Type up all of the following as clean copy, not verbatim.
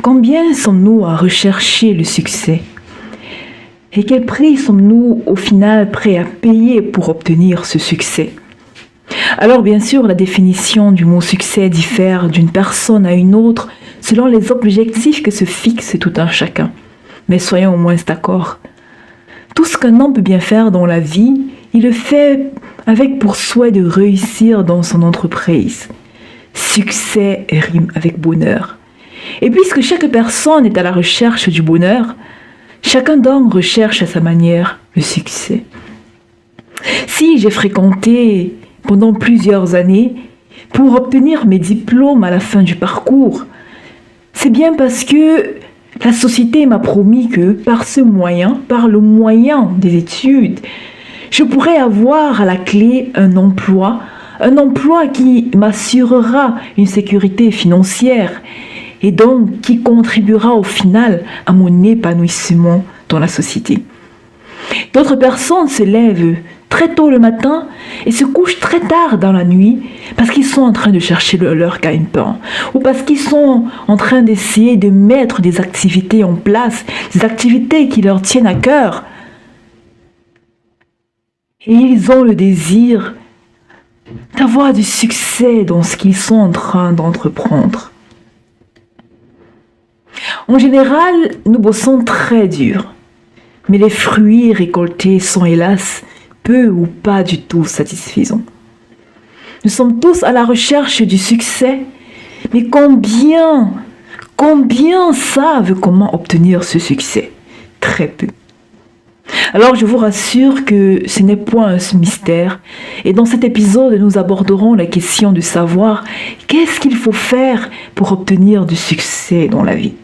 Combien sommes-nous à rechercher le succès? Et quel prix sommes-nous au final prêts à payer pour obtenir ce succès? Alors bien sûr, la définition du mot succès diffère d'une personne à une autre selon les objectifs que se fixe tout un chacun. Mais soyons au moins d'accord. Tout ce qu'un homme peut bien faire dans la vie, il le fait avec pour souhait de réussir dans son entreprise. Succès rime avec bonheur. Et puisque chaque personne est à la recherche du bonheur, chacun donc recherche à sa manière le succès. Si j'ai fréquenté pendant plusieurs années pour obtenir mes diplômes à la fin du parcours, c'est bien parce que la société m'a promis que par ce moyen, par le moyen des études, je pourrais avoir à la clé un emploi qui m'assurera une sécurité financière et donc qui contribuera au final à mon épanouissement dans la société. D'autres personnes se lèvent très tôt le matin et se couchent très tard dans la nuit parce qu'ils sont en train de chercher leur gagne-pain ou parce qu'ils sont en train d'essayer de mettre des activités en place, des activités qui leur tiennent à cœur. Et ils ont le désir d'avoir du succès dans ce qu'ils sont en train d'entreprendre. En général, nous bossons très dur, mais les fruits récoltés sont hélas peu ou pas du tout satisfaisants. Nous sommes tous à la recherche du succès, mais combien savent comment obtenir ce succès? Très peu. Alors je vous rassure que ce n'est point un mystère et dans cet épisode nous aborderons la question de savoir qu'est-ce qu'il faut faire pour obtenir du succès dans la vie.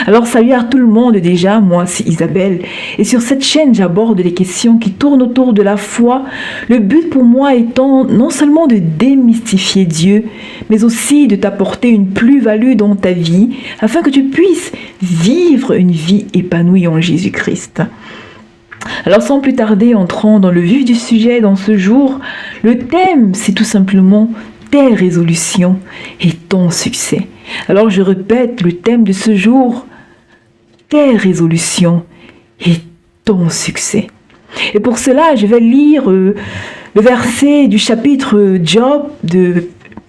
Alors salut à tout le monde déjà, moi c'est Isabelle et sur cette chaîne j'aborde les questions qui tournent autour de la foi, le but pour moi étant non seulement de démystifier Dieu, mais aussi de t'apporter une plus-value dans ta vie afin que tu puisses vivre une vie épanouie en Jésus-Christ. Alors sans plus tarder, entrons dans le vif du sujet dans ce jour, le thème c'est tout simplement tes résolutions et ton succès. Alors je répète le thème de ce jour, tes résolutions et ton succès. Et pour cela, je vais lire le verset du chapitre Job, du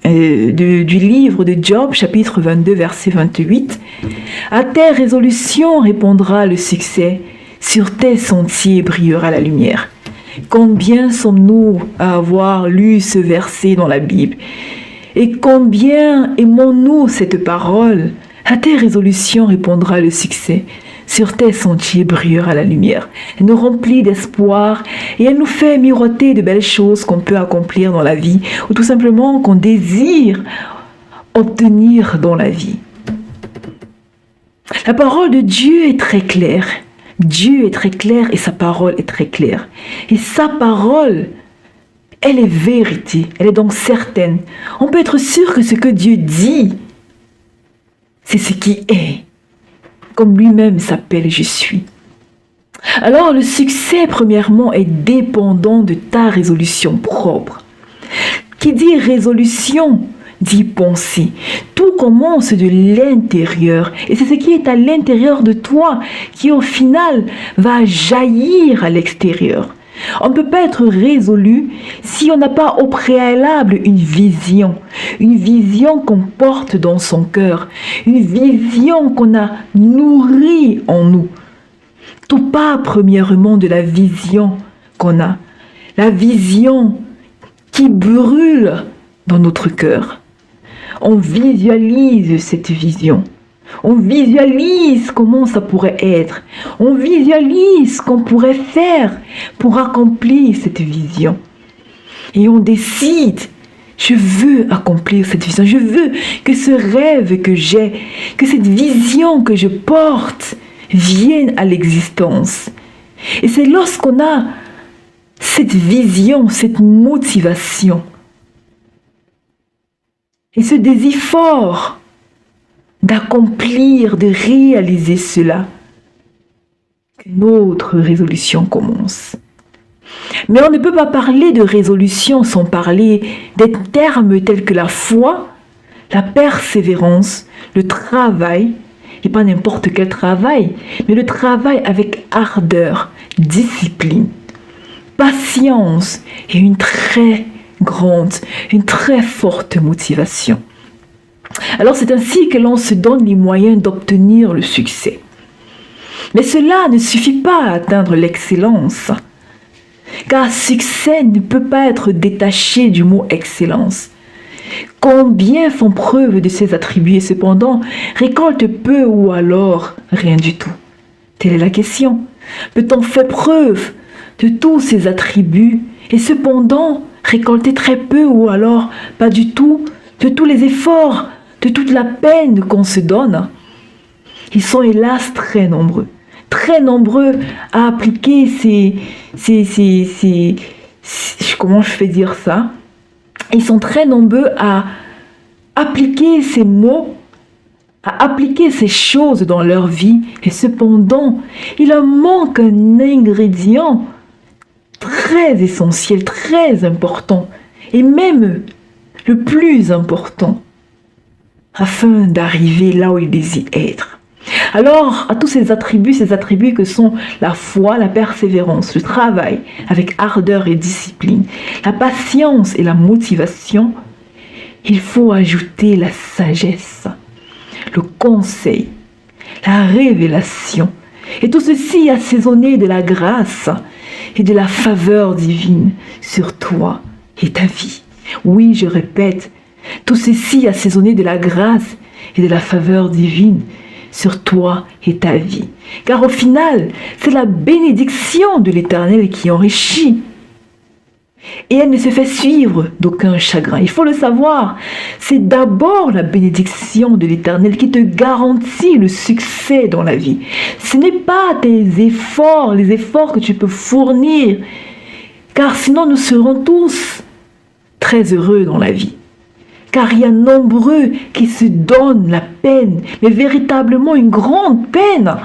livre de Job, chapitre 22, verset 28. À tes résolutions répondra le succès, sur tes sentiers brillera la lumière. Combien sommes-nous à avoir lu ce verset dans la Bible? Et combien aimons-nous cette parole? À tes résolutions répondra le succès. Sur tes sentiers brillera la lumière. Elle nous remplit d'espoir et elle nous fait miroiter de belles choses qu'on peut accomplir dans la vie ou tout simplement qu'on désire obtenir dans la vie. La parole de Dieu est très claire. Dieu est très clair et sa parole est très claire. Et sa parole, elle est vérité, elle est donc certaine. On peut être sûr que ce que Dieu dit, c'est ce qui est. Comme lui-même s'appelle « Je suis ». Alors le succès, premièrement, est dépendant de ta résolution propre. Qui dit résolution, dit pensée. Tout commence de l'intérieur et c'est ce qui est à l'intérieur de toi qui au final va jaillir à l'extérieur. On ne peut pas être résolu si on n'a pas au préalable une vision qu'on porte dans son cœur, une vision qu'on a nourrie en nous. Tout part premièrement de la vision qu'on a, la vision qui brûle dans notre cœur. On visualise cette vision. On visualise comment ça pourrait être. On visualise ce qu'on pourrait faire pour accomplir cette vision. Et on décide, je veux accomplir cette vision. Je veux que ce rêve que j'ai, que cette vision que je porte vienne à l'existence. Et c'est lorsqu'on a cette vision, cette motivation, et ce désir fort d'accomplir, de réaliser cela, que notre résolution commence. Mais on ne peut pas parler de résolution sans parler des termes tels que la foi, la persévérance, le travail et pas n'importe quel travail, mais le travail avec ardeur, discipline, patience et une très forte motivation. Alors c'est ainsi que l'on se donne les moyens d'obtenir le succès. Mais cela ne suffit pas à atteindre l'excellence, car succès ne peut pas être détaché du mot excellence. Combien font preuve de ces attributs et cependant récoltent peu ou alors rien du tout? Telle est la question. Peut-on faire preuve de tous ces attributs et cependant récolter très peu ou alors pas du tout de tous les efforts, de toute la peine qu'on se donne? Ils sont hélas très nombreux à appliquer comment je fais dire ça? Ils sont très nombreux à appliquer ces mots, à appliquer ces choses dans leur vie. Et cependant, il leur manque un ingrédient très essentiel, très important, et même le plus important, afin d'arriver là où ils désirent être. Alors, à tous ces attributs que sont la foi, la persévérance, le travail avec ardeur et discipline, la patience et la motivation, il faut ajouter la sagesse, le conseil, la révélation, et tout ceci assaisonné de la grâce et de la faveur divine sur toi et ta vie. Oui, je répète, tout ceci assaisonné de la grâce et de la faveur divine sur toi et ta vie. Car au final, c'est la bénédiction de l'Éternel qui enrichit. Et elle ne se fait suivre d'aucun chagrin. Il faut le savoir, c'est d'abord la bénédiction de l'Éternel qui te garantit le succès dans la vie. Ce n'est pas tes efforts, les efforts que tu peux fournir, car sinon nous serons tous très heureux dans la vie. Car il y a nombreux qui se donnent la peine, mais véritablement une grande peine,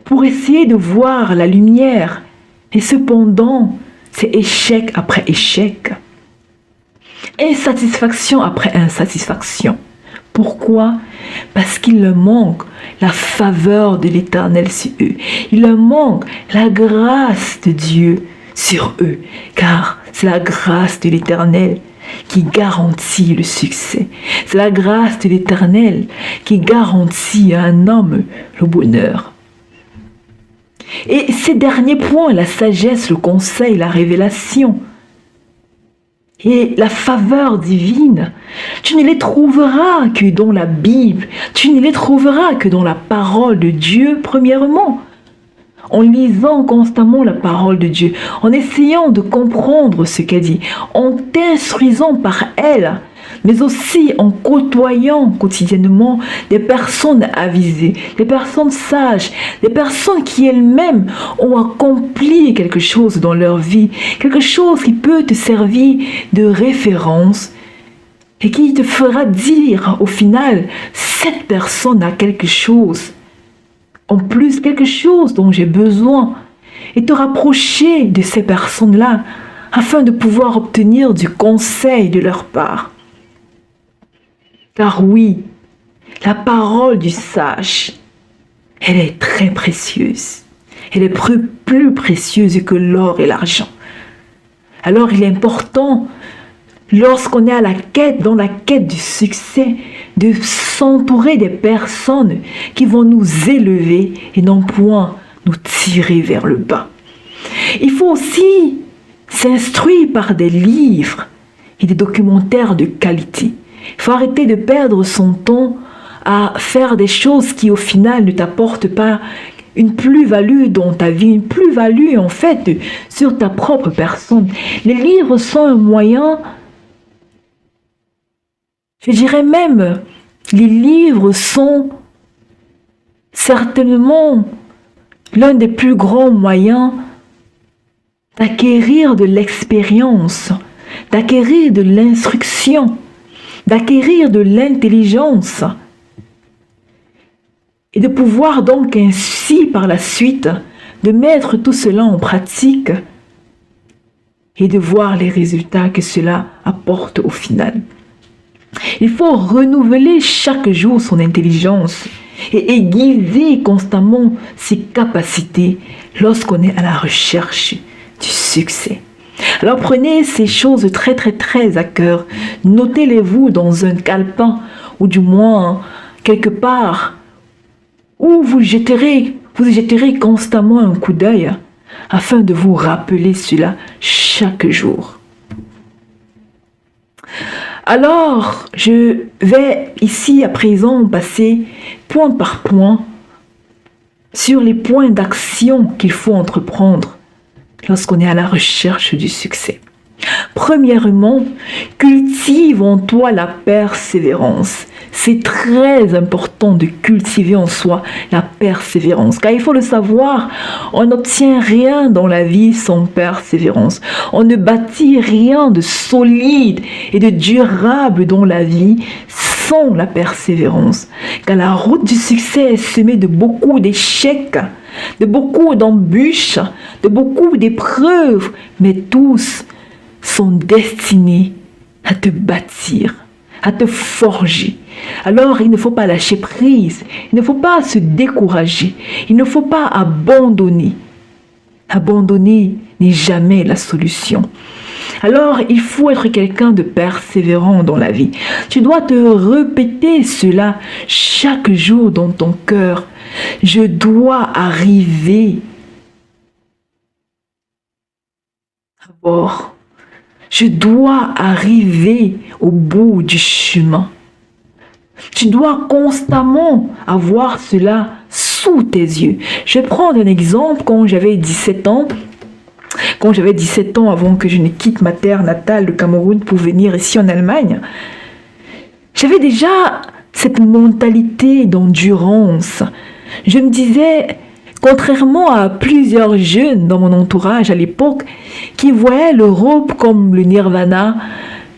pour essayer de voir la lumière. Et cependant, c'est échec après échec, insatisfaction après insatisfaction. Pourquoi? Parce qu'il leur manque la faveur de l'Éternel sur eux. Il leur manque la grâce de Dieu sur eux, car c'est la grâce de l'Éternel qui garantit le succès. C'est la grâce de l'Éternel qui garantit à un homme le bonheur. Et ces derniers points, la sagesse, le conseil, la révélation et la faveur divine, tu ne les trouveras que dans la Bible, tu ne les trouveras que dans la parole de Dieu premièrement. En lisant constamment la parole de Dieu, en essayant de comprendre ce qu'elle dit, en t'instruisant par elle, mais aussi en côtoyant quotidiennement des personnes avisées, des personnes sages, des personnes qui elles-mêmes ont accompli quelque chose dans leur vie, quelque chose qui peut te servir de référence et qui te fera dire au final, cette personne a quelque chose. En plus, quelque chose dont j'ai besoin, et te rapprocher de ces personnes-là afin de pouvoir obtenir du conseil de leur part. Car oui, la parole du sage, elle est très précieuse. Elle est plus précieuse que l'or et l'argent. Alors il est important, lorsqu'on est dans la quête du succès, de s'entourer des personnes qui vont nous élever et non point nous tirer vers le bas. Il faut aussi s'instruire par des livres et des documentaires de qualité. Il faut arrêter de perdre son temps à faire des choses qui au final ne t'apportent pas une plus-value dans ta vie, une plus-value en fait sur ta propre personne. Les livres sont un moyen, je dirais même, les livres sont certainement l'un des plus grands moyens d'acquérir de l'expérience, d'acquérir de l'instruction, d'acquérir de l'intelligence et de pouvoir donc ainsi par la suite de mettre tout cela en pratique et de voir les résultats que cela apporte au final. Il faut renouveler chaque jour son intelligence et aiguiser constamment ses capacités lorsqu'on est à la recherche du succès. Alors prenez ces choses très très très à cœur. Notez-les-vous dans un calepin ou du moins quelque part où vous y jetterez constamment un coup d'œil afin de vous rappeler cela chaque jour. Alors, je vais ici à présent passer point par point sur les points d'action qu'il faut entreprendre lorsqu'on est à la recherche du succès. Premièrement, cultive en toi la persévérance. C'est très important de cultiver en soi la persévérance, car il faut le savoir, on n'obtient rien dans la vie sans persévérance. On ne bâtit rien de solide et de durable dans la vie sans la persévérance, car la route du succès est semée de beaucoup d'échecs, de beaucoup d'embûches, de beaucoup d'épreuves, mais tous sont destinés à te bâtir, à te forger. Alors, il ne faut pas lâcher prise, il ne faut pas se décourager, il ne faut pas abandonner. Abandonner n'est jamais la solution. Alors, il faut être quelqu'un de persévérant dans la vie. Tu dois te répéter cela chaque jour dans ton cœur. Je dois arriver à bord. Je dois arriver au bout du chemin. Tu dois constamment avoir cela sous tes yeux. Je vais prendre un exemple quand j'avais 17 ans. Quand j'avais 17 ans, avant que je ne quitte ma terre natale, le Cameroun, pour venir ici en Allemagne, j'avais déjà cette mentalité d'endurance. Je me disais, contrairement à plusieurs jeunes dans mon entourage à l'époque, qui voyaient l'Europe comme le nirvana,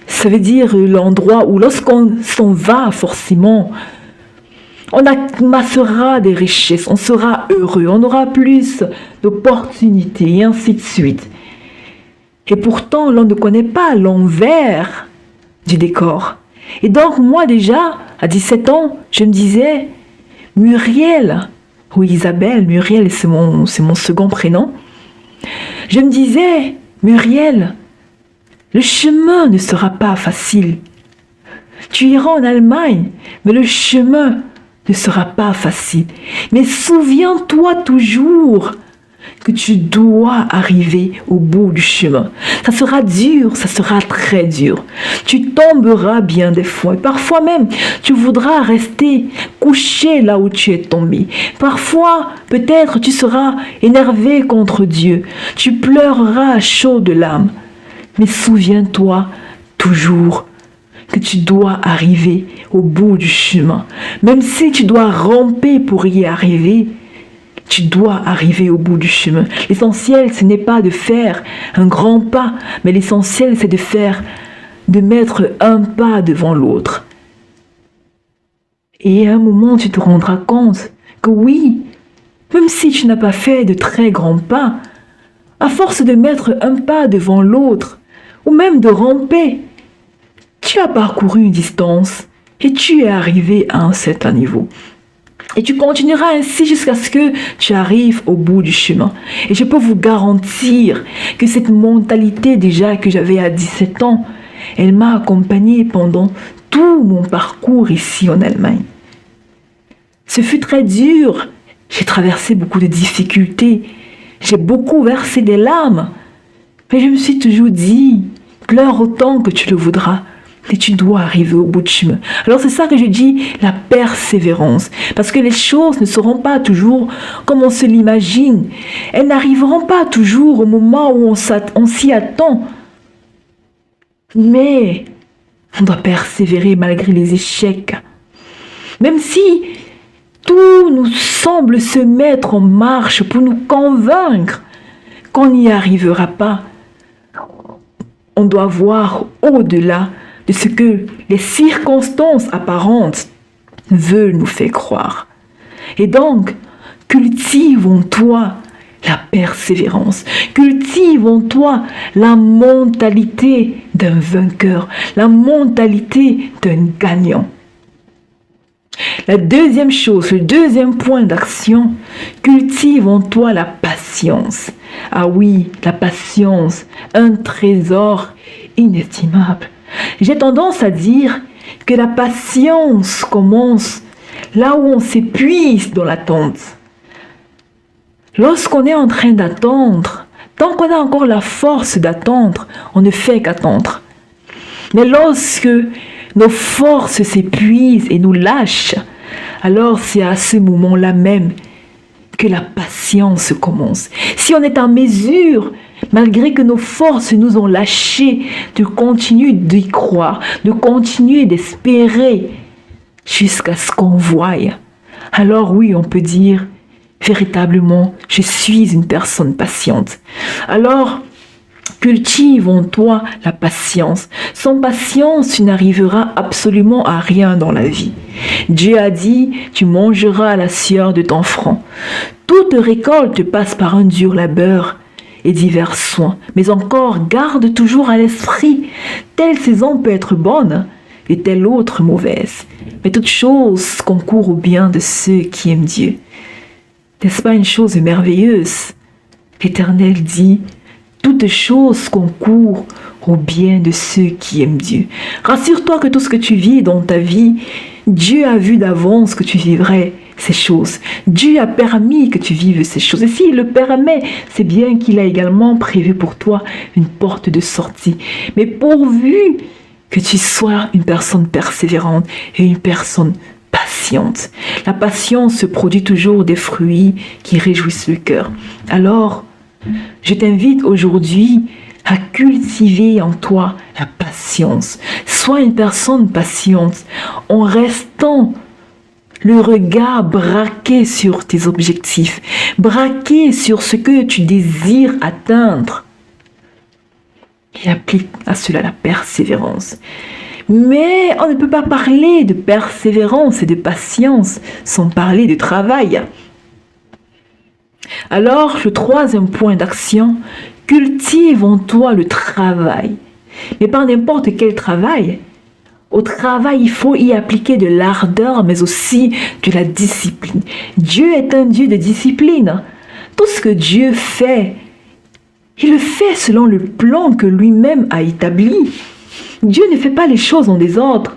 ça veut dire l'endroit où lorsqu'on s'en va forcément, on amassera des richesses, on sera heureux, on aura plus d'opportunités et ainsi de suite. Et pourtant, l'on ne connaît pas l'envers du décor. Et donc, moi déjà, à 17 ans, je me disais, Muriel, oui Isabelle, Muriel c'est mon second prénom, je me disais, Muriel, le chemin ne sera pas facile. Tu iras en Allemagne, mais le chemin ne sera pas facile. Mais souviens-toi toujours que tu dois arriver au bout du chemin. Ça sera dur, ça sera très dur. Tu tomberas bien des fois. Et parfois même, tu voudras rester couché là où tu es tombé. Parfois, peut-être, tu seras énervé contre Dieu. Tu pleureras à chaudes larmes. Mais souviens-toi toujours que tu dois arriver au bout du chemin. Même si tu dois ramper pour y arriver, tu dois arriver au bout du chemin. L'essentiel, ce n'est pas de faire un grand pas, mais l'essentiel, c'est de mettre un pas devant l'autre. Et à un moment, tu te rendras compte que oui, même si tu n'as pas fait de très grands pas, à force de mettre un pas devant l'autre, ou même de ramper, tu as parcouru une distance et tu es arrivé à un certain niveau. Et tu continueras ainsi jusqu'à ce que tu arrives au bout du chemin. Et je peux vous garantir que cette mentalité déjà que j'avais à 17 ans, elle m'a accompagnée pendant tout mon parcours ici en Allemagne. Ce fut très dur. J'ai traversé beaucoup de difficultés. J'ai beaucoup versé des larmes. Mais je me suis toujours dit, pleure autant que tu le voudras. Et tu dois arriver au bout du chemin. Alors c'est ça que je dis, la persévérance. Parce que les choses ne seront pas toujours comme on se l'imagine. Elles n'arriveront pas toujours au moment où on s'y attend. Mais on doit persévérer malgré les échecs. Même si tout nous semble se mettre en marche pour nous convaincre qu'on n'y arrivera pas, on doit voir au-delà de ce que les circonstances apparentes veulent nous faire croire. Et donc, cultive en toi la persévérance. Cultive en toi la mentalité d'un vainqueur, la mentalité d'un gagnant. La deuxième chose, le deuxième point d'action, cultive en toi la patience. Ah oui, la patience, un trésor inestimable. J'ai tendance à dire que la patience commence là où on s'épuise dans l'attente. Lorsqu'on est en train d'attendre, tant qu'on a encore la force d'attendre, on ne fait qu'attendre. Mais lorsque nos forces s'épuisent et nous lâchent, alors c'est à ce moment-là même que la patience commence. Si on est en mesure, malgré que nos forces nous ont lâchés, de continuer d'y croire, de continuer d'espérer jusqu'à ce qu'on voie, alors oui, on peut dire véritablement, je suis une personne patiente. Alors, cultive en toi la patience. Sans patience, tu n'arriveras absolument à rien dans la vie. Dieu a dit, tu mangeras la sueur de ton front. Toute récolte passe par un dur labeur et divers soins. Mais encore, garde toujours à l'esprit, telle saison peut être bonne et telle autre mauvaise. Mais toute chose concourt au bien de ceux qui aiment Dieu. N'est-ce pas une chose merveilleuse? L'Éternel dit, toute chose concourt au bien de ceux qui aiment Dieu. Rassure-toi que tout ce que tu vis dans ta vie, Dieu a vu d'avance que tu vivrais ces choses. Dieu a permis que tu vives ces choses. Et s'il le permet, c'est bien qu'il a également prévu pour toi une porte de sortie. Mais pourvu que tu sois une personne persévérante et une personne patiente. La patience se produit toujours des fruits qui réjouissent le cœur. Alors, je t'invite aujourd'hui à cultiver en toi la patience. Sois une personne patiente en restant le regard braqué sur tes objectifs, braqué sur ce que tu désires atteindre. Et applique à cela la persévérance. Mais on ne peut pas parler de persévérance et de patience sans parler de travail. Alors, le troisième point d'action, cultive en toi le travail. Mais pas n'importe quel travail. Au travail, il faut y appliquer de l'ardeur, mais aussi de la discipline. Dieu est un Dieu de discipline. Tout ce que Dieu fait, il le fait selon le plan que lui-même a établi. Dieu ne fait pas les choses en désordre.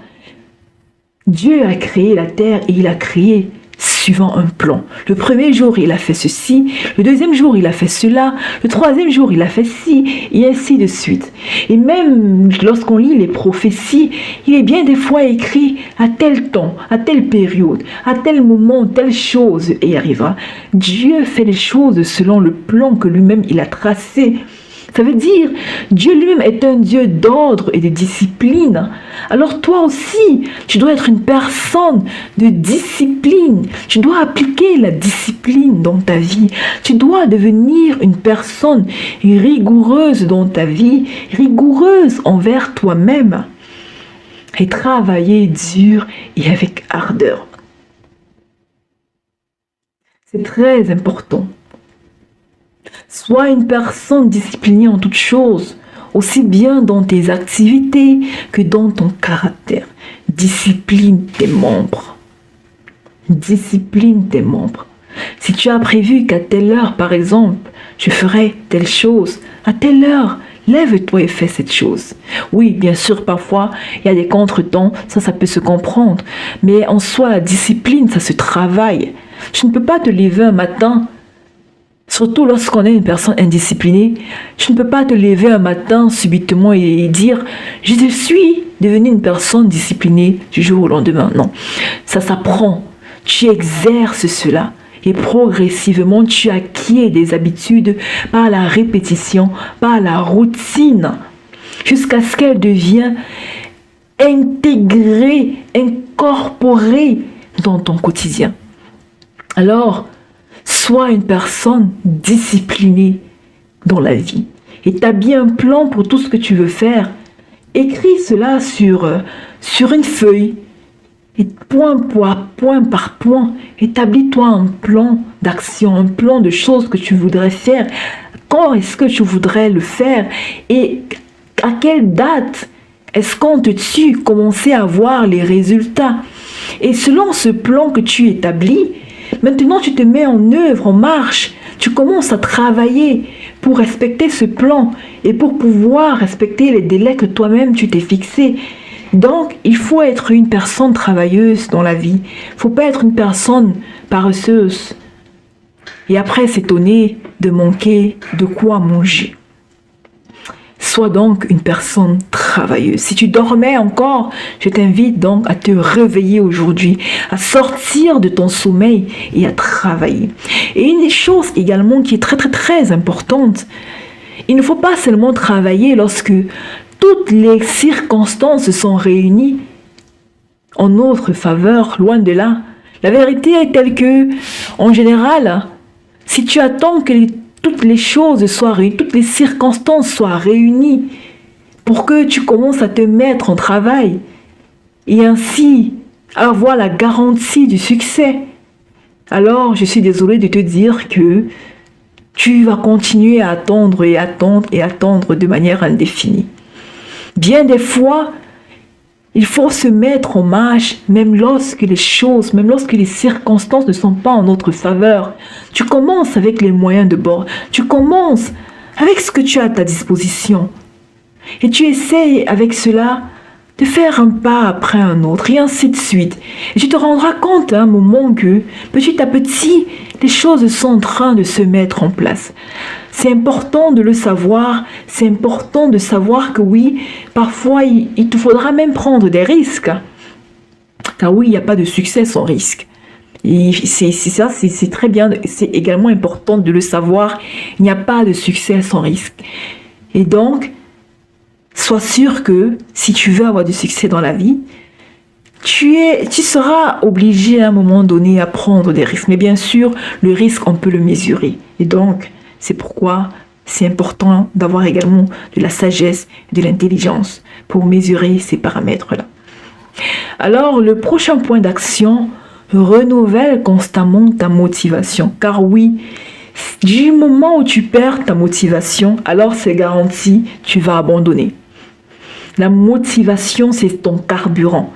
Dieu a créé la terre et il a créé suivant un plan. Le premier jour, il a fait ceci. Le deuxième jour, il a fait cela. Le troisième jour, il a fait ci. Et ainsi de suite. Et même lorsqu'on lit les prophéties, il est bien des fois écrit à tel temps, à telle période, à tel moment, telle chose y arrivera. Dieu fait les choses selon le plan que lui-même il a tracé. Ça veut dire, Dieu lui-même est un Dieu d'ordre et de discipline. Alors toi aussi, tu dois être une personne de discipline. Tu dois appliquer la discipline dans ta vie. Tu dois devenir une personne rigoureuse dans ta vie, rigoureuse envers toi-même. Et travailler dur et avec ardeur. C'est très important. Sois une personne disciplinée en toutes choses, aussi bien dans tes activités que dans ton caractère. Discipline tes membres. Discipline tes membres. Si tu as prévu qu'à telle heure, par exemple, je ferai telle chose, à telle heure, lève-toi et fais cette chose. Oui, bien sûr, parfois, il y a des contretemps, ça peut se comprendre. Mais en soi, la discipline, ça se travaille. Tu ne peux pas te lever un matin. Surtout lorsqu'on est une personne indisciplinée, tu ne peux pas te lever un matin subitement et dire « Je suis devenue une personne disciplinée du jour au lendemain ». Non, ça s'apprend. Tu exerces cela et progressivement tu acquiers des habitudes par la répétition, par la routine, jusqu'à ce qu'elle devienne intégrée, incorporée dans ton quotidien. Alors, sois une personne disciplinée dans la vie. Établis un plan pour tout ce que tu veux faire. Écris cela sur une feuille Et point par point, établis-toi un plan d'action, un plan de choses que tu voudrais faire. Quand est-ce que tu voudrais le faire? Et à quelle date est-ce qu'on te tue commencer à voir les résultats? Et selon ce plan que tu établis, maintenant tu te mets en œuvre, en marche. Tu commences à travailler pour respecter ce plan et pour pouvoir respecter les délais que toi-même tu t'es fixés. Donc, il faut être une personne travailleuse dans la vie. Il ne faut pas être une personne paresseuse. Et après s'étonner de manquer de quoi manger. Sois donc une personne travailleuse. Si tu dormais encore, je t'invite donc à te réveiller aujourd'hui, à sortir de ton sommeil et à travailler. Et une des choses également qui est très importante, il ne faut pas seulement travailler lorsque toutes les circonstances sont réunies en notre faveur, loin de là. La vérité est telle que, en général, si tu attends que toutes les choses soient réunies, toutes les circonstances soient réunies pour que tu commences à te mettre en travail et ainsi avoir la garantie du succès, alors je suis désolée de te dire que tu vas continuer à attendre et attendre et attendre de manière indéfinie. Bien des fois, il faut se mettre en marche, même lorsque les choses, même lorsque les circonstances ne sont pas en notre faveur. Tu commences avec les moyens de bord. Tu commences avec ce que tu as à ta disposition. Et tu essayes avec cela de faire un pas après un autre, et ainsi de suite. Et tu te rendras compte à un moment que, petit à petit, les choses sont en train de se mettre en place. C'est important de le savoir, c'est important de savoir que oui, parfois il te faudra même prendre des risques. Car oui, il n'y a pas de succès sans risque. Et c'est très bien, c'est également important de le savoir, il n'y a pas de succès sans risque. Et donc, sois sûr que si tu veux avoir du succès dans la vie, tu seras obligé à un moment donné à prendre des risques. Mais bien sûr, le risque, on peut le mesurer. Et donc, c'est pourquoi c'est important d'avoir également de la sagesse et de l'intelligence pour mesurer ces paramètres-là. Alors, le prochain point d'action, renouvelle constamment ta motivation. Car oui, du moment où tu perds ta motivation, alors c'est garanti, tu vas abandonner. La motivation, c'est ton carburant.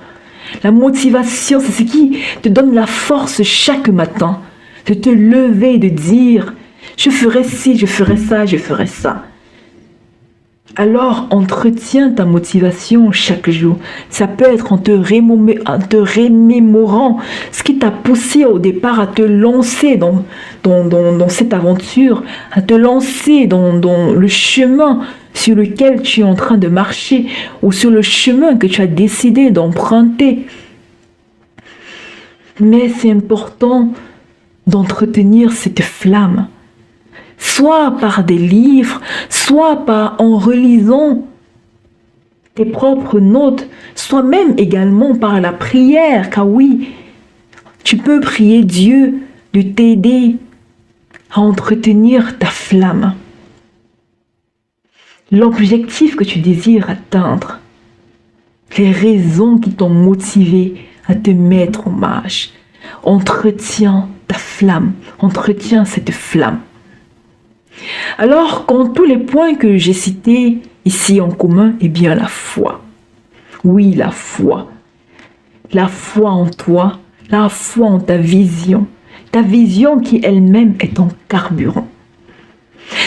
La motivation, c'est ce qui te donne la force chaque matin de te lever, de dire « je ferai ci, je ferai ça, je ferai ça ». Alors, entretiens ta motivation chaque jour. Ça peut être en te remémorant ce qui t'a poussé au départ à te lancer dans cette aventure, à te lancer dans le chemin sur lequel tu es en train de marcher ou sur le chemin que tu as décidé d'emprunter. Mais c'est important d'entretenir cette flamme, soit par des livres, soit en relisant tes propres notes, soit même également par la prière, car oui, tu peux prier Dieu de t'aider à entretenir ta flamme. L'objectif que tu désires atteindre, les raisons qui t'ont motivé à te mettre en marche. Entretiens ta flamme, entretiens cette flamme. Alors, quand tous les points que j'ai cités ici en commun, eh bien la foi. Oui, la foi. La foi en toi, la foi en ta vision qui elle-même est ton carburant.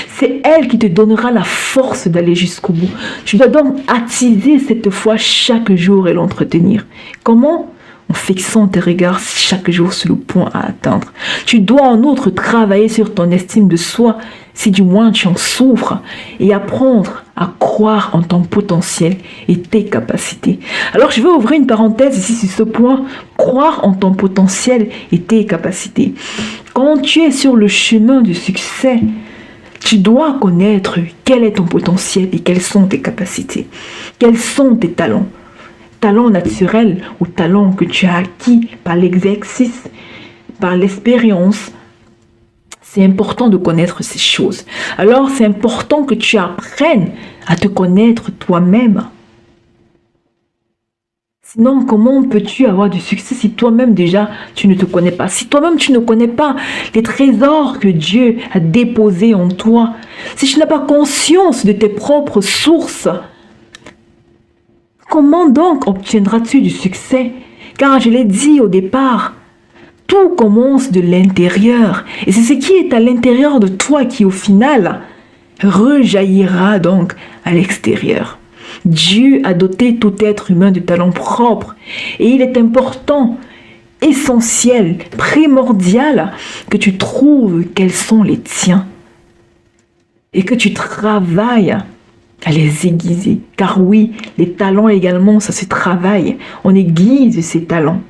C'est elle qui te donnera la force d'aller jusqu'au bout. Tu dois donc attiser cette foi chaque jour et l'entretenir. Comment? En fixant tes regards chaque jour sur le point à atteindre. Tu dois en outre travailler sur ton estime de soi, si du moins tu en souffres, et apprendre à croire en ton potentiel et tes capacités. Alors je vais ouvrir une parenthèse ici sur ce point, croire en ton potentiel et tes capacités. Quand tu es sur le chemin du succès, tu dois connaître quel est ton potentiel et quelles sont tes capacités. Quels sont tes talents? Talents naturels ou talents que tu as acquis par l'exercice, par l'expérience. C'est important de connaître ces choses. Alors, c'est important que tu apprennes à te connaître toi-même. Sinon, comment peux-tu avoir du succès si toi-même déjà tu ne te connais pas? Si toi-même tu ne connais pas les trésors que Dieu a déposés en toi, si tu n'as pas conscience de tes propres sources, comment donc obtiendras-tu du succès? Car je l'ai dit au départ, tout commence de l'intérieur. Et c'est ce qui est à l'intérieur de toi qui au final rejaillira donc à l'extérieur. Dieu a doté tout être humain de talents propres et il est important, essentiel, primordial que tu trouves quels sont les tiens et que tu travailles à les aiguiser. Car oui, les talents également, ça se travaille. On aiguise ces talents.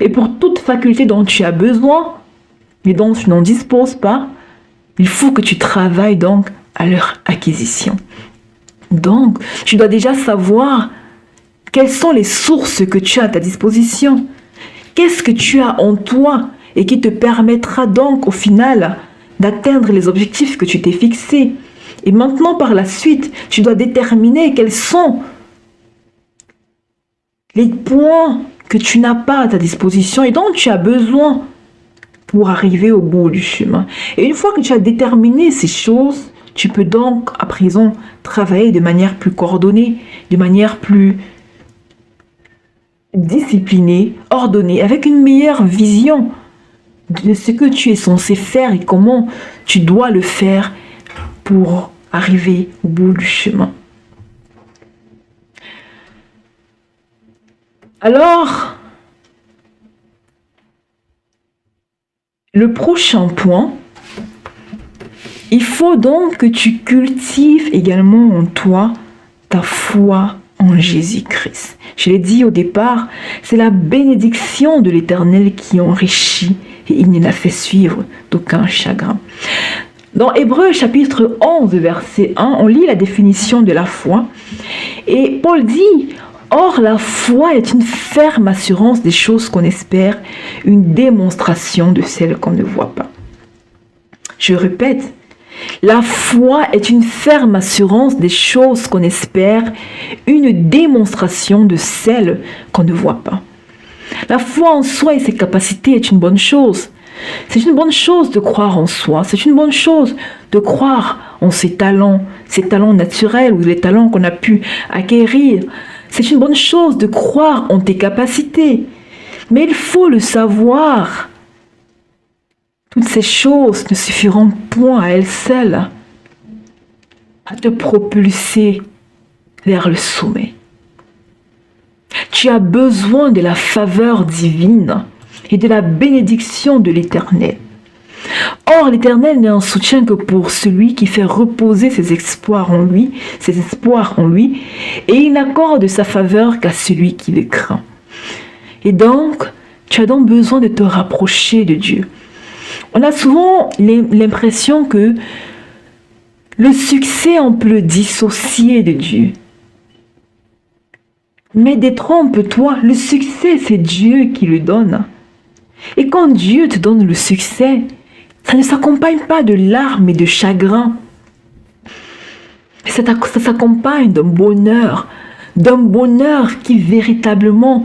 Et pour toute faculté dont tu as besoin, mais dont tu n'en disposes pas, il faut que tu travailles donc à leur acquisition. Donc, tu dois déjà savoir quelles sont les sources que tu as à ta disposition. Qu'est-ce que tu as en toi et qui te permettra donc au final d'atteindre les objectifs que tu t'es fixés. Et maintenant, par la suite, tu dois déterminer quels sont les points que tu n'as pas à ta disposition et dont tu as besoin pour arriver au bout du chemin. Et une fois que tu as déterminé ces choses, tu peux donc à présent travailler de manière plus coordonnée, de manière plus disciplinée, ordonnée, avec une meilleure vision de ce que tu es censé faire et comment tu dois le faire pour arriver au bout du chemin. Alors, le prochain point, il faut donc que tu cultives également en toi ta foi en Jésus-Christ. Je l'ai dit au départ, c'est la bénédiction de l'Éternel qui enrichit et il ne la fait suivre d'aucun chagrin. Dans Hébreux chapitre 11, verset 1, on lit la définition de la foi et Paul dit « Or la foi est une ferme assurance des choses qu'on espère, une démonstration de celles qu'on ne voit pas. » Je répète, la foi est une ferme assurance des choses qu'on espère, une démonstration de celles qu'on ne voit pas. La foi en soi et ses capacités est une bonne chose. C'est une bonne chose de croire en soi, c'est une bonne chose de croire en ses talents naturels ou les talents qu'on a pu acquérir. C'est une bonne chose de croire en tes capacités. Mais il faut le savoir. Toutes ces choses ne suffiront point à elles seules à te propulser vers le sommet. Tu as besoin de la faveur divine et de la bénédiction de l'Éternel. Or, l'Éternel n'est un soutien que pour celui qui fait reposer ses espoirs en lui, et il n'accorde sa faveur qu'à celui qui le craint. Et donc, tu as donc besoin de te rapprocher de Dieu. On a souvent l'impression que le succès, on peut le dissocier de Dieu. Mais détrompe-toi, le succès, c'est Dieu qui le donne. Et quand Dieu te donne le succès, ça ne s'accompagne pas de larmes et de chagrin. Ça s'accompagne d'un bonheur qui véritablement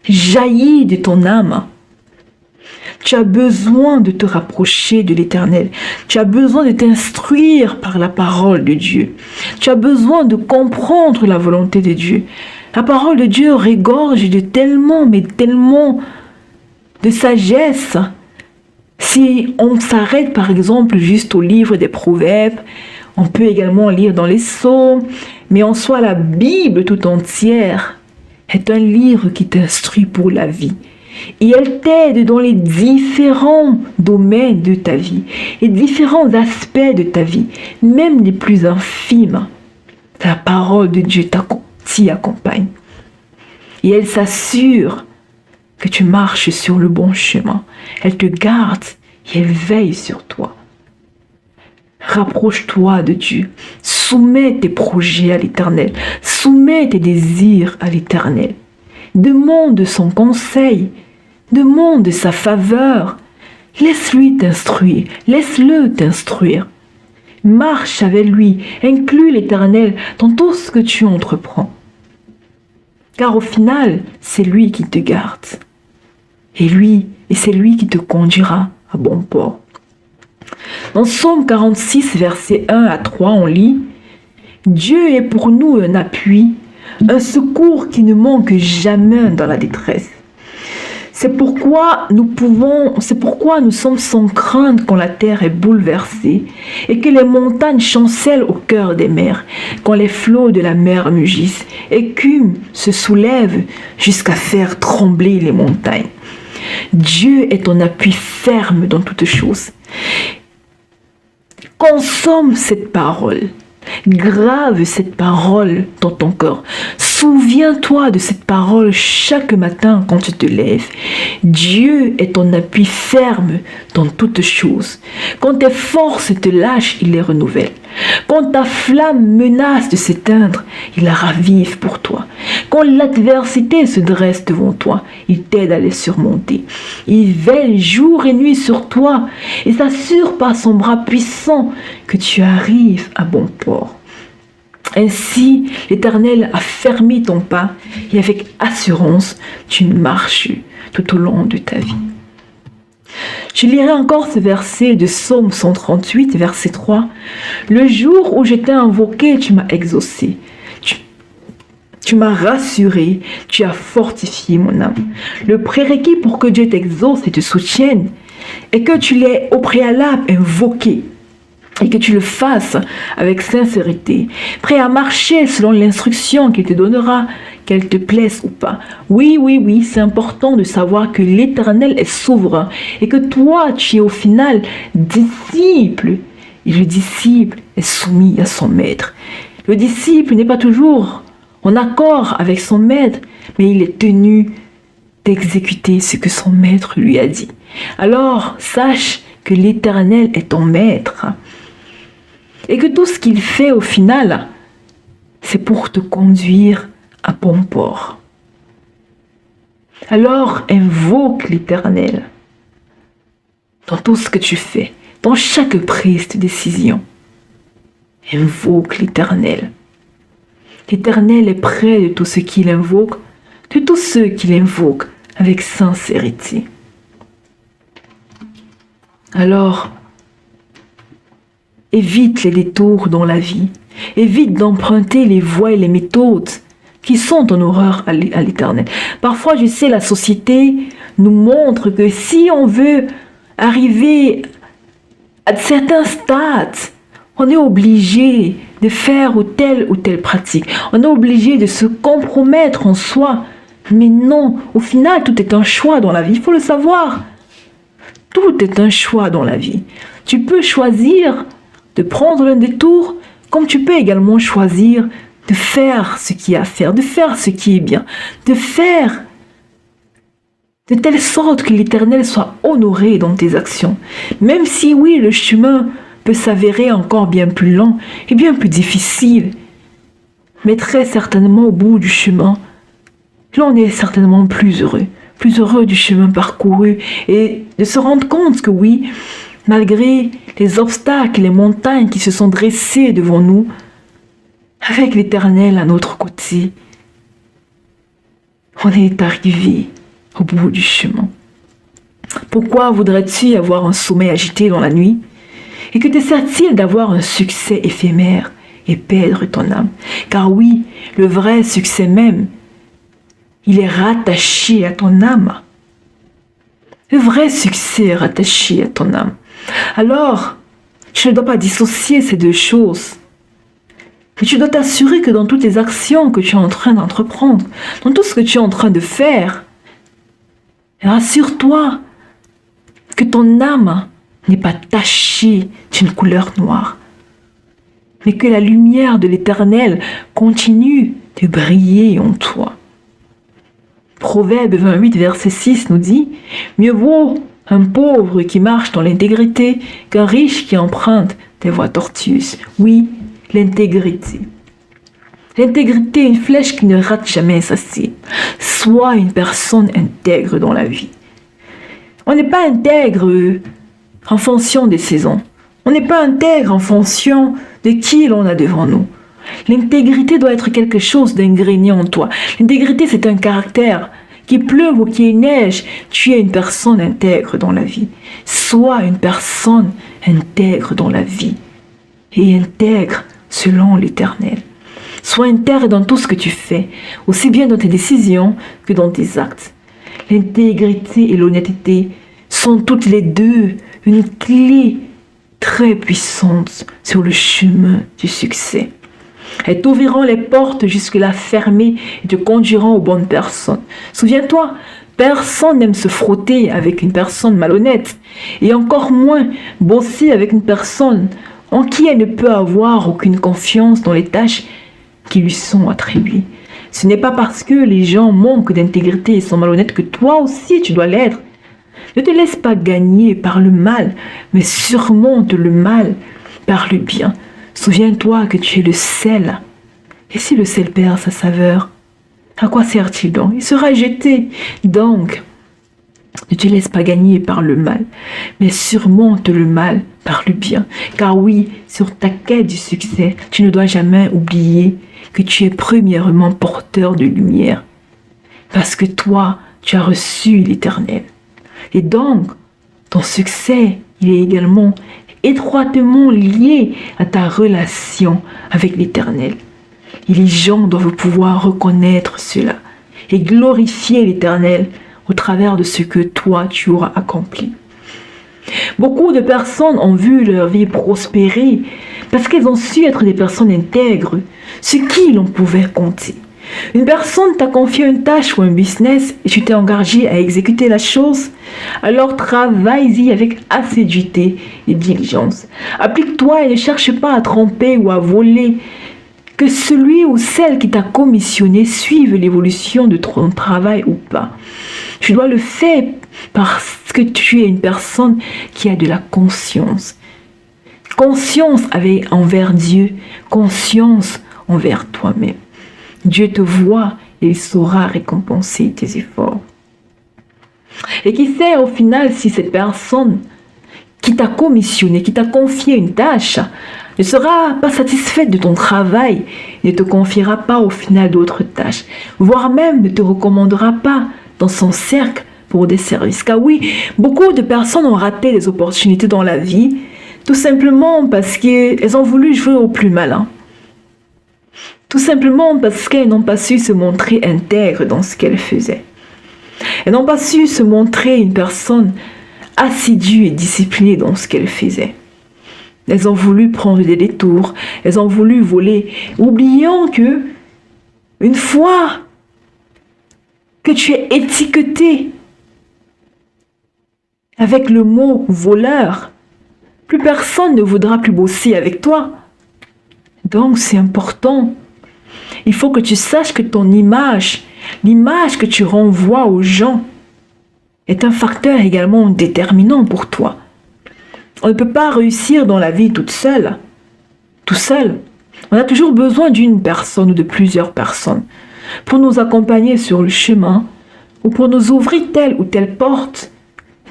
jaillit de ton âme. Tu as besoin de te rapprocher de l'Éternel. Tu as besoin de t'instruire par la parole de Dieu. Tu as besoin de comprendre la volonté de Dieu. La parole de Dieu regorge de tellement de sagesse. Si on s'arrête par exemple juste au livre des Proverbes, on peut également lire dans les psaumes, mais en soi la Bible tout entière est un livre qui t'instruit pour la vie. Et elle t'aide dans les différents domaines de ta vie, les différents aspects de ta vie, même les plus infimes. La parole de Dieu t'y accompagne. Et elle s'assure que tu marches sur le bon chemin. Elle te garde et elle veille sur toi. Rapproche-toi de Dieu. Soumets tes projets à l'Éternel. Soumets tes désirs à l'Éternel. Demande son conseil. Demande sa faveur. Laisse-lui t'instruire. Laisse-le t'instruire. Marche avec lui. Inclus l'Éternel dans tout ce que tu entreprends. car au final, c'est lui qui te garde. Et c'est lui qui te conduira à bon port. Dans Psaume 46, versets 1 à 3, on lit « Dieu est pour nous un appui, un secours qui ne manque jamais dans la détresse. C'est pourquoi nous sommes sans crainte quand la terre est bouleversée et que les montagnes chancellent au cœur des mers, quand les flots de la mer mugissent, écument, se soulèvent jusqu'à faire trembler les montagnes. Dieu est ton appui ferme dans toutes choses. » Consomme cette parole. Grave cette parole dans ton cœur. Souviens-toi de cette parole chaque matin quand tu te lèves. Dieu est ton appui ferme dans toutes choses. Quand tes forces te lâchent, il les renouvelle. Quand ta flamme menace de s'éteindre, il la ravive pour toi. Quand l'adversité se dresse devant toi, il t'aide à les surmonter. Il veille jour et nuit sur toi et s'assure par son bras puissant que tu arrives à bon port. Ainsi, l'Éternel a fermé ton pas et avec assurance, tu marches tout au long de ta vie. Je lirai encore ce verset de Psaume 138, verset 3. « Le jour où je t'ai invoqué, tu m'as exaucé. Tu m'as rassuré, tu as fortifié mon âme. » Le prérequis pour que Dieu t'exauce et te soutienne est que tu l'aies au préalable invoqué et que tu le fasses avec sincérité, prêt à marcher selon l'instruction qu'il te donnera, qu'elle te plaise ou pas. Oui, c'est important de savoir que l'Éternel est souverain et que toi, tu es au final disciple. Et le disciple est soumis à son maître. Le disciple n'est pas toujours en accord avec son maître, mais il est tenu d'exécuter ce que son maître lui a dit. Alors, sache que l'Éternel est ton maître et que tout ce qu'il fait au final, c'est pour te conduire à bon port. Alors, invoque l'Éternel dans tout ce que tu fais, dans chaque prise de décision. Invoque l'Éternel. L'Éternel est près de tous ceux qui l'invoquent, de tous ceux qui l'invoquent avec sincérité. Alors, évite les détours dans la vie. Évite d'emprunter les voies et les méthodes qui sont en horreur à l'Éternel. Parfois, je sais, la société nous montre que si on veut arriver à certains stades, on est obligé de faire telle ou telle pratique. On est obligé de se compromettre en soi. Mais non, au final, tout est un choix dans la vie. Il faut le savoir. Tout est un choix dans la vie. Tu peux choisir de prendre un détour, comme tu peux également choisir de faire ce qu'il y a à faire, de faire ce qui est bien, de faire de telle sorte que l'Éternel soit honoré dans tes actions. Même si oui, le chemin peut s'avérer encore bien plus lent et bien plus difficile, mais très certainement au bout du chemin, l'on est certainement plus heureux du chemin parcouru et de se rendre compte que oui, malgré les obstacles et les montagnes qui se sont dressées devant nous, avec l'Éternel à notre côté, on est arrivé au bout du chemin. Pourquoi voudrais-tu avoir un sommeil agité dans la nuit? Et que te sert-il d'avoir un succès éphémère et perdre ton âme? Car oui, le vrai succès même, il est rattaché à ton âme. Le vrai succès est rattaché à ton âme. Alors, tu ne dois pas dissocier ces deux choses. Mais tu dois t'assurer que dans toutes les actions que tu es en train d'entreprendre, dans tout ce que tu es en train de faire, rassure-toi que ton âme n'est pas tachée d'une couleur noire, mais que la lumière de l'Éternel continue de briller en toi. Proverbe 28, verset 6 nous dit « Mieux vaut un pauvre qui marche dans l'intégrité qu'un riche qui emprunte des voies tortueuses. » Oui, l'intégrité. L'intégrité est une flèche qui ne rate jamais sa cible. Sois une personne intègre dans la vie. On n'est pas intègre en fonction des saisons. On n'est pas intègre en fonction de qui l'on a devant nous. L'intégrité doit être quelque chose d'ingrédient en toi. L'intégrité, c'est un caractère. Qu'il pleuve ou qu'il neige, tu es une personne intègre dans la vie. Sois une personne intègre dans la vie et intègre selon l'Éternel. Sois intègre dans tout ce que tu fais, aussi bien dans tes décisions que dans tes actes. L'intégrité et l'honnêteté sont toutes les deux une clé très puissante sur le chemin du succès. Elles t'ouvriront les portes jusque-là fermées et te conduiront aux bonnes personnes. Souviens-toi, personne n'aime se frotter avec une personne malhonnête et encore moins bosser avec une personne en qui elle ne peut avoir aucune confiance dans les tâches qui lui sont attribuées. Ce n'est pas parce que les gens manquent d'intégrité et sont malhonnêtes que toi aussi tu dois l'être. Ne te laisse pas gagner par le mal, mais surmonte le mal par le bien. Souviens-toi que tu es le sel. Et si le sel perd sa saveur, à quoi sert-il donc? Il sera jeté. Donc, ne te laisse pas gagner par le mal, mais surmonte le mal par le bien. Car oui, sur ta quête du succès, tu ne dois jamais oublier que tu es premièrement porteur de lumière. Parce que toi, tu as reçu l'Éternel. Et donc, ton succès, il est également étroitement lié à ta relation avec l'Éternel. Et les gens doivent pouvoir reconnaître cela et glorifier l'Éternel au travers de ce que toi, tu auras accompli. Beaucoup de personnes ont vu leur vie prospérer parce qu'elles ont su être des personnes intègres, sur qui l'on pouvait compter. Une personne t'a confié une tâche ou un business et tu t'es engagé à exécuter la chose, alors travaille-y avec assiduité et diligence. Applique-toi et ne cherche pas à tromper ou à voler. Que celui ou celle qui t'a commissionné suive l'évolution de ton travail ou pas. Tu dois le faire parce que tu es une personne qui a de la conscience. Conscience envers Dieu, conscience envers toi-même. Dieu te voit et il saura récompenser tes efforts. Et qui sait au final si cette personne qui t'a commissionné, qui t'a confié une tâche, ne sera pas satisfaite de ton travail, ne te confiera pas au final d'autres tâches, voire même ne te recommandera pas dans son cercle pour des services. Car oui, beaucoup de personnes ont raté des opportunités dans la vie, tout simplement parce qu'elles ont voulu jouer au plus malin. Tout simplement parce qu'elles n'ont pas su se montrer intègres dans ce qu'elles faisaient. Elles n'ont pas su se montrer une personne assidue et disciplinée dans ce qu'elles faisaient. Elles ont voulu prendre des détours, elles ont voulu voler, oubliant que une fois que tu es étiqueté avec le mot voleur, plus personne ne voudra plus bosser avec toi. Donc c'est important. Il faut que tu saches que ton image, l'image que tu renvoies aux gens, est un facteur également déterminant pour toi. On ne peut pas réussir dans la vie toute seule. Tout seul. On a toujours besoin d'une personne ou de plusieurs personnes pour nous accompagner sur le chemin ou pour nous ouvrir telle ou telle porte.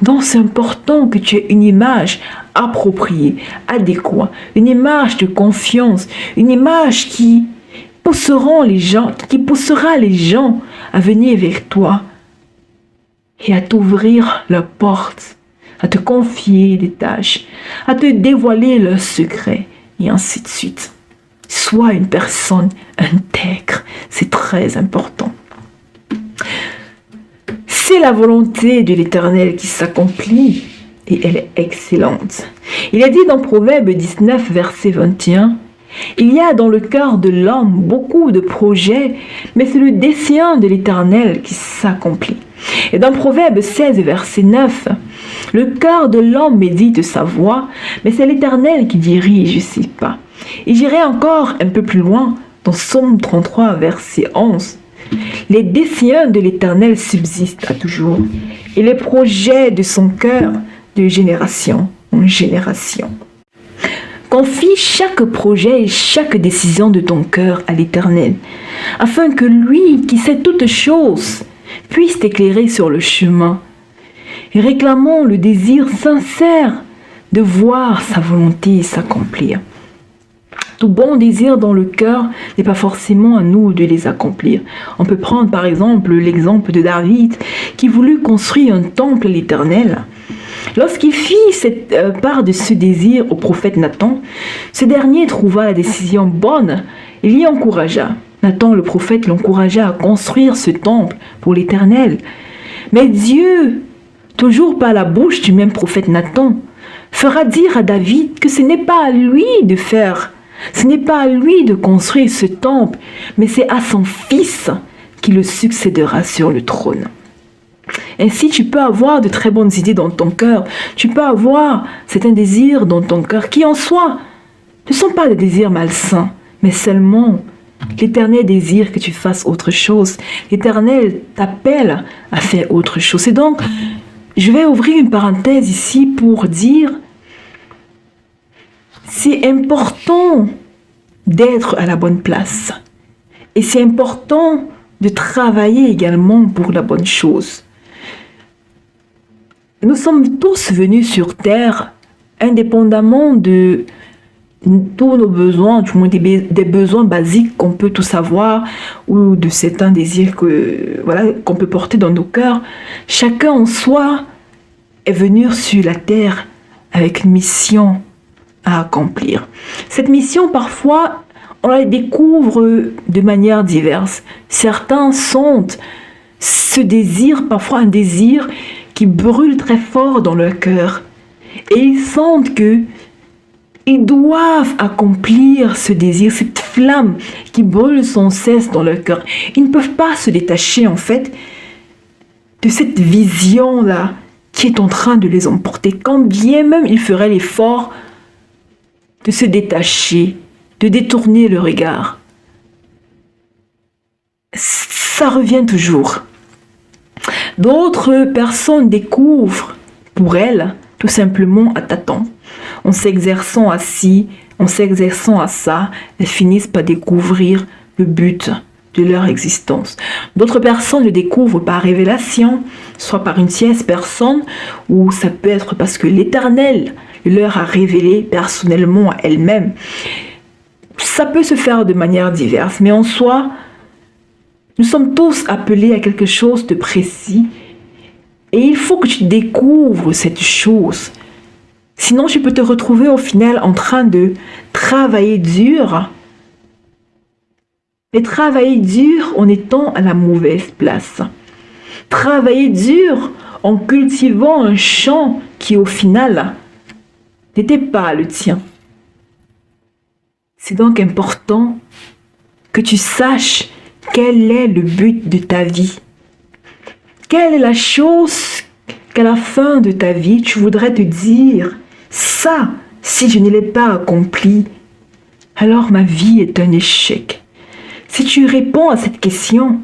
Donc c'est important que tu aies une image appropriée, adéquate, une image de confiance, une image qui poussera les gens à venir vers toi et à t'ouvrir la porte, à te confier des tâches, à te dévoiler leurs secrets, et ainsi de suite. Sois une personne intègre, c'est très important. C'est la volonté de l'Éternel qui s'accomplit, et elle est excellente. Il est dit dans Proverbe 19, verset 21, « Il y a dans le cœur de l'homme beaucoup de projets, mais c'est le dessein de l'Éternel qui s'accomplit. » Et dans Proverbe 16, verset 9, « Le cœur de l'homme médite sa voie, mais c'est l'Éternel qui dirige ses pas. » Et j'irai encore un peu plus loin, dans Psaume 33, verset 11. « Les desseins de l'Éternel subsistent à toujours, et les projets de son cœur de génération en génération. » Confie chaque projet et chaque décision de ton cœur à l'Éternel, afin que lui, qui sait toutes choses, puisse t'éclairer sur le chemin. Et réclamons le désir sincère de voir sa volonté s'accomplir. Tout bon désir dans le cœur n'est pas forcément à nous de les accomplir. On peut prendre par exemple l'exemple de David qui voulut construire un temple à l'Éternel. Lorsqu'il fit cette part de ce désir au prophète Nathan, ce dernier trouva la décision bonne et l'y encouragea. Nathan, le prophète, l'encouragea à construire ce temple pour l'Éternel. Mais Dieu, toujours par la bouche du même prophète Nathan, fera dire à David que ce n'est pas à lui de faire, ce n'est pas à lui de construire ce temple, mais c'est à son fils qui le succédera sur le trône. Ainsi, tu peux avoir de très bonnes idées dans ton cœur, tu peux avoir certains désirs dans ton cœur qui en soi ne sont pas des désirs malsains, mais seulement l'Éternel désire que tu fasses autre chose. L'Éternel t'appelle à faire autre chose. Et donc, je vais ouvrir une parenthèse ici pour dire c'est important d'être à la bonne place. Et c'est important de travailler également pour la bonne chose. Nous sommes tous venus sur Terre indépendamment de tous nos besoins, du moins des besoins basiques qu'on peut tous avoir ou de certains désirs qu'on peut porter dans nos cœurs. Chacun en soi est venu sur la terre avec une mission à accomplir. Cette mission, parfois, on la découvre de manière diverse. Certains sentent ce désir, parfois un désir qui brûle très fort dans leur cœur. Et ils sentent que ils doivent accomplir ce désir, cette flamme qui brûle sans cesse dans leur cœur. Ils ne peuvent pas se détacher en fait de cette vision-là qui est en train de les emporter. Quand bien même ils feraient l'effort de se détacher, de détourner le regard, ça revient toujours. D'autres personnes découvrent pour elles tout simplement à tâtons. En s'exerçant à ci, en s'exerçant à ça, elles finissent par découvrir le but de leur existence. D'autres personnes le découvrent par révélation, soit par une tierce personne, ou ça peut être parce que l'Éternel leur a révélé personnellement à elle-même. Ça peut se faire de manière diverse, mais en soi, nous sommes tous appelés à quelque chose de précis, et il faut que tu découvres cette chose. Sinon, tu peux te retrouver au final en train de travailler dur. Et travailler dur en étant à la mauvaise place. Travailler dur en cultivant un champ qui au final n'était pas le tien. C'est donc important que tu saches quel est le but de ta vie. Quelle est la chose qu'à la fin de ta vie, tu voudrais te dire, ça, si je ne l'ai pas accompli, alors ma vie est un échec. Si tu réponds à cette question,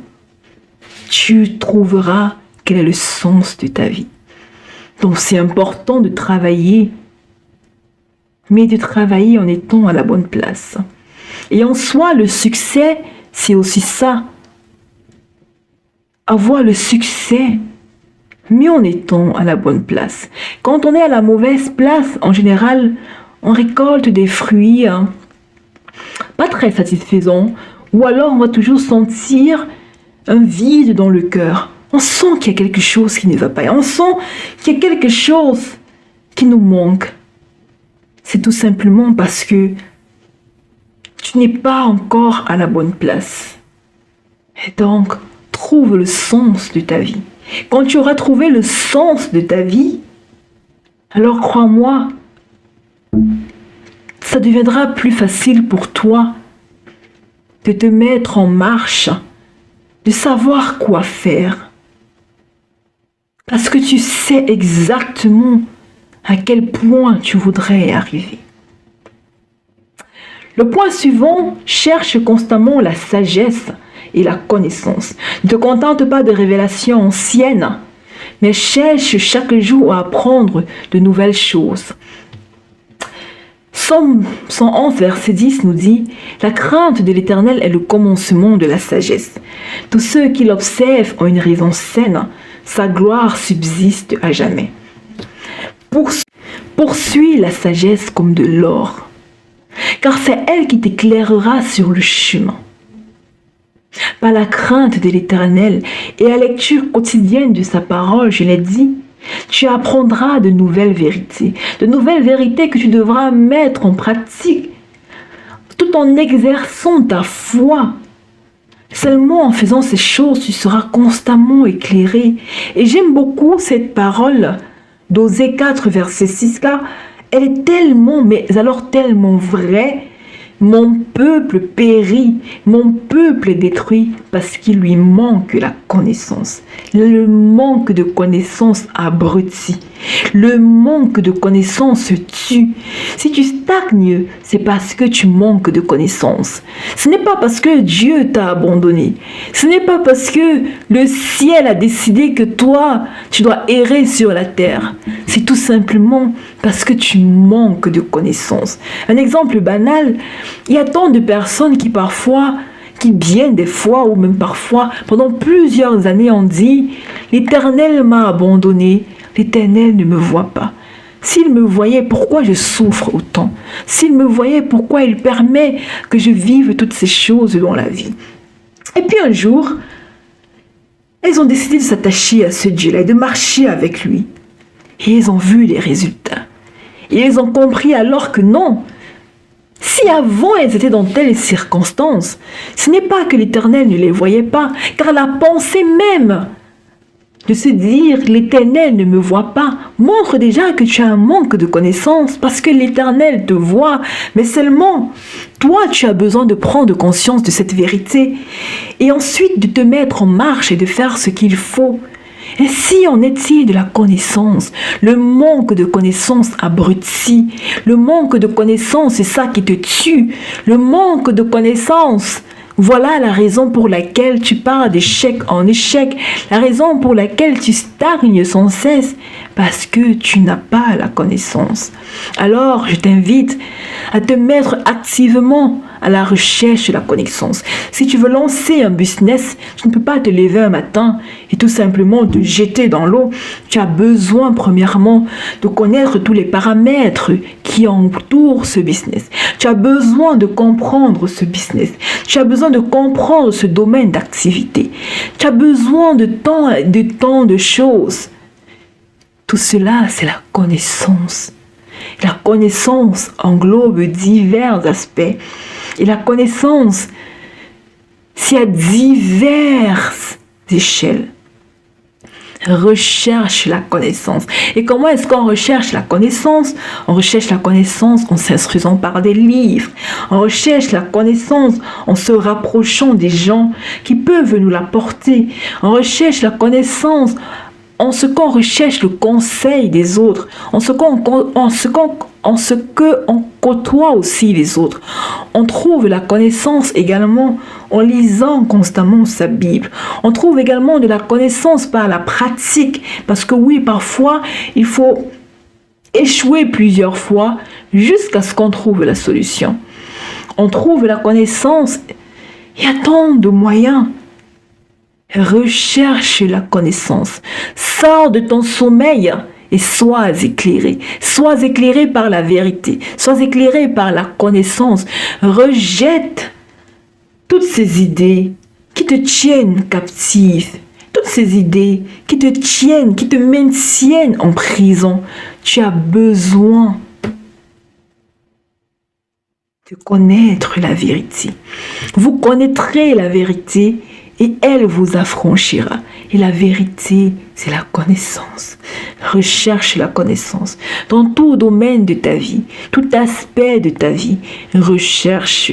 tu trouveras quel est le sens de ta vie. Donc c'est important de travailler, mais de travailler en étant à la bonne place. Et en soi, le succès, c'est aussi ça. Avoir le succès, mais en étant à la bonne place. Quand on est à la mauvaise place, en général, on récolte des fruits pas très satisfaisants, ou alors on va toujours sentir un vide dans le cœur. On sent qu'il y a quelque chose qui ne va pas. On sent qu'il y a quelque chose qui nous manque. C'est tout simplement parce que tu n'es pas encore à la bonne place. Et donc, trouve le sens de ta vie. Quand tu auras trouvé le sens de ta vie, alors crois-moi, ça deviendra plus facile pour toi de te mettre en marche, de savoir quoi faire. Parce que tu sais exactement à quel point tu voudrais y arriver. Le point suivant, cherche constamment la sagesse et la connaissance. Ne te contente pas de révélations anciennes, mais cherche chaque jour à apprendre de nouvelles choses. Psaume 111, verset 10 nous dit « La crainte de l'Éternel est le commencement de la sagesse. Tous ceux qui l'observent ont une raison saine, sa gloire subsiste à jamais. » Poursuis la sagesse comme de l'or. car c'est elle qui t'éclairera sur le chemin. Par la crainte de l'Éternel et la lecture quotidienne de sa parole, je l'ai dit, tu apprendras de nouvelles vérités que tu devras mettre en pratique tout en exerçant ta foi. Seulement en faisant ces choses, tu seras constamment éclairé. Et j'aime beaucoup cette parole d'Osée 4, verset 6, car elle est tellement, mais alors tellement vraie. Mon peuple périt, mon peuple est détruit parce qu'il lui manque la connaissance. Le manque de connaissance abrutit. Le manque de connaissance tue. Si tu stagnes, c'est parce que tu manques de connaissance. Ce n'est pas parce que Dieu t'a abandonné. Ce n'est pas parce que le ciel a décidé que toi, tu dois errer sur la terre. C'est tout simplement parce que tu manques de connaissance. Un exemple banal, il y a tant de personnes qui bien des fois, ou même parfois, pendant plusieurs années, ont dit « L'Éternel m'a abandonné, l'Éternel ne me voit pas. S'il me voyait, pourquoi je souffre autant? S'il me voyait, pourquoi il permet que je vive toutes ces choses dans la vie ?» Et puis un jour, elles ont décidé de s'attacher à ce Dieu-là et de marcher avec lui. Et ils ont vu les résultats. Et ils ont compris alors que non. Si avant elles étaient dans telles circonstances, ce n'est pas que l'Éternel ne les voyait pas, car la pensée même de se dire l'Éternel ne me voit pas montre déjà que tu as un manque de connaissance, parce que l'Éternel te voit, mais seulement toi tu as besoin de prendre conscience de cette vérité et ensuite de te mettre en marche et de faire ce qu'il faut. Ainsi en est-il de la connaissance. Le manque de connaissance abrutit. Le manque de connaissance, c'est ça qui te tue. Le manque de connaissance, voilà la raison pour laquelle tu pars d'échec en échec. La raison pour laquelle tu stagnes sans cesse. Parce que tu n'as pas la connaissance. Alors, je t'invite à te mettre activement à la recherche de la connaissance. Si tu veux lancer un business, tu ne peux pas te lever un matin et tout simplement te jeter dans l'eau. Tu as besoin premièrement de connaître tous les paramètres qui entourent ce business. Tu as besoin de comprendre ce business. Tu as besoin de comprendre ce domaine d'activité. Tu as besoin de tant de choses. Tout cela, c'est la connaissance. La connaissance englobe divers aspects. Et la connaissance, c'est à diverses échelles. Recherche la connaissance. Et comment est-ce qu'on recherche la connaissance? On recherche la connaissance en s'instruisant par des livres. On recherche la connaissance en se rapprochant des gens qui peuvent nous l'apporter. On recherche la connaissance en ce qu'on recherche le conseil des autres, en ce qu'on côtoie aussi les autres. On trouve la connaissance également en lisant constamment sa Bible. On trouve également de la connaissance par la pratique, parce que oui, parfois, il faut échouer plusieurs fois jusqu'à ce qu'on trouve la solution. On trouve la connaissance, il y a tant de moyens. Recherche la connaissance. Sors de ton sommeil et sois éclairé. Sois éclairé par la vérité. Sois éclairé par la connaissance. Rejette toutes ces idées qui te tiennent captif. Toutes ces idées qui te tiennent, qui te maintiennent en prison. Tu as besoin de connaître la vérité. Vous connaîtrez la vérité et elle vous affranchira. Et la vérité, c'est la connaissance. Recherche la connaissance. Dans tout domaine de ta vie, tout aspect de ta vie, recherche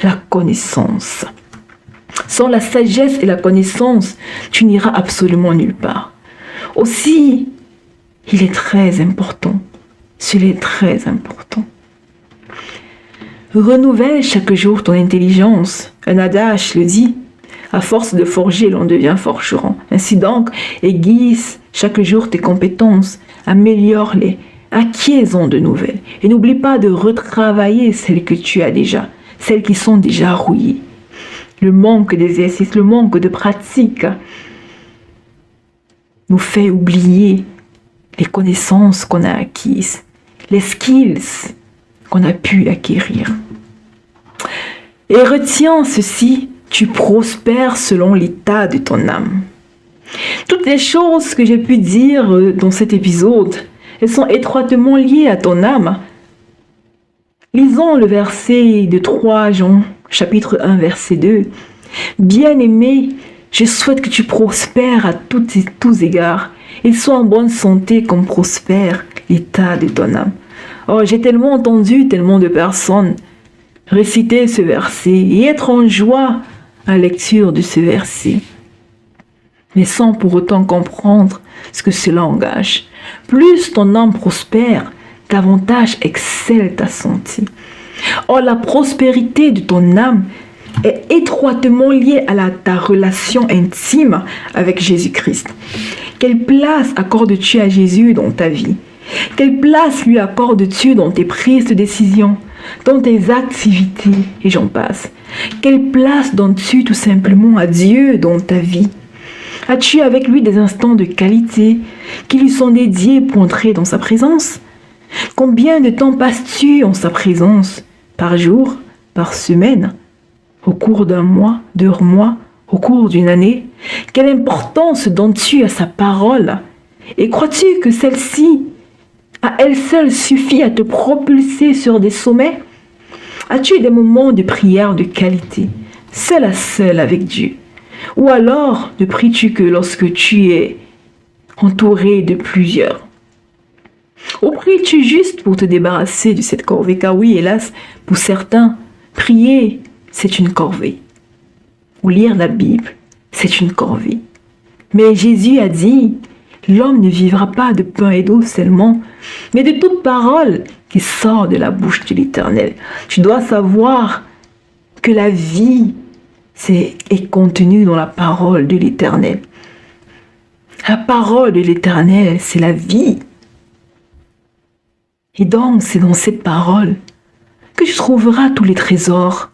la connaissance. Sans la sagesse et la connaissance, tu n'iras absolument nulle part. Aussi, il est très important. Cela est très important. Renouvelle chaque jour ton intelligence. Un adage le dit. À force de forger, l'on devient forgeron. Ainsi donc, aiguise chaque jour tes compétences, améliore-les, acquiers-en de nouvelles. Et n'oublie pas de retravailler celles que tu as déjà, celles qui sont déjà rouillées. Le manque d'exercice, le manque de pratique nous fait oublier les connaissances qu'on a acquises, les skills qu'on a pu acquérir. Et retiens ceci, tu prospères selon l'état de ton âme. Toutes les choses que j'ai pu dire dans cet épisode, elles sont étroitement liées à ton âme. Lisons le verset de 3 Jean, chapitre 1, verset 2. Bien-aimé, je souhaite que tu prospères à tous égards et sois en bonne santé comme prospère l'état de ton âme. Oh, j'ai tellement entendu tellement de personnes réciter ce verset et être en joie à la lecture de ce verset, mais sans pour autant comprendre ce que cela engage. Plus ton âme prospère, davantage excelle ta santé. Or, la prospérité de ton âme est étroitement liée à ta relation intime avec Jésus-Christ. Quelle place accordes-tu à Jésus dans ta vie? Quelle place lui accordes-tu dans tes prises de décision, dans tes activités, et j'en passe? Quelle place donnes-tu tout simplement à Dieu dans ta vie? As-tu avec lui des instants de qualité qui lui sont dédiés pour entrer dans sa présence? Combien de temps passes-tu en sa présence? Par jour? Par semaine? Au cours d'un mois? 2 mois? Au cours d'une année? Quelle importance donnes-tu à sa parole? Et crois-tu que celle-ci, à elle seule, suffit à te propulser sur des sommets? As-tu des moments de prière de qualité, seul à seul avec Dieu? Ou alors ne pries-tu que lorsque tu es entouré de plusieurs? Ou pries-tu juste pour te débarrasser de cette corvée? Car oui, hélas, pour certains, prier, c'est une corvée. Ou lire la Bible, c'est une corvée. Mais Jésus a dit, l'homme ne vivra pas de pain et d'eau seulement, mais de toute parole qui sort de la bouche de l'Éternel. Tu dois savoir que la vie est contenue dans la parole de l'Éternel. La parole de l'Éternel, c'est la vie. Et donc, c'est dans cette parole que tu trouveras tous les trésors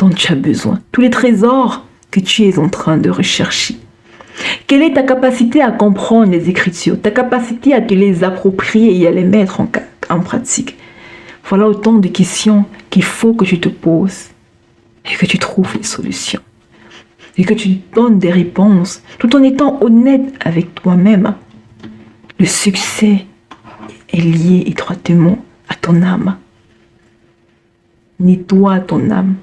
dont tu as besoin, tous les trésors que tu es en train de rechercher. Quelle est ta capacité à comprendre les Écritures, ta capacité à te les approprier et à les mettre en pratique? Voilà autant de questions qu'il faut que tu te poses et que tu trouves les solutions. Et que tu donnes des réponses tout en étant honnête avec toi-même. Le succès est lié étroitement à ton âme. Nettoie ton âme.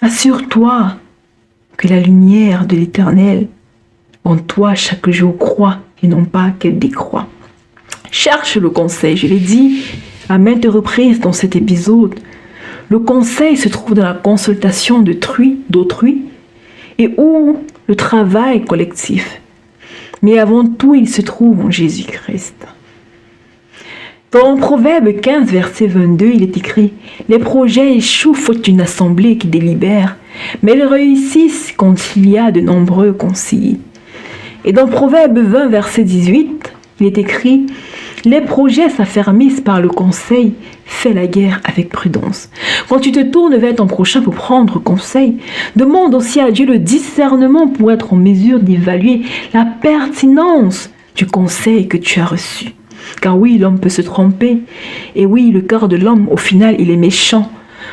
Assure-toi que la lumière de l'Éternel en toi chaque jour croît et non pas qu'elle décroît. Cherche le conseil, je l'ai dit à maintes reprises dans cet épisode. Le conseil se trouve dans la consultation d'autrui et ou le travail collectif. Mais avant tout, il se trouve en Jésus-Christ. Dans Proverbe 15, verset 22, il est écrit « Les projets échouent faute d'une assemblée qui délibère, mais ils réussissent quand il y a de nombreux conseillers. » Et dans Proverbe 20, verset 18, il est écrit « Les projets s'affermissent par le conseil, fais la guerre avec prudence. » Quand tu te tournes vers ton prochain pour prendre conseil, demande aussi à Dieu le discernement pour être en mesure d'évaluer la pertinence du conseil que tu as reçu. Car oui, l'homme peut se tromper. Et oui, le cœur de l'homme, au final, il est méchant.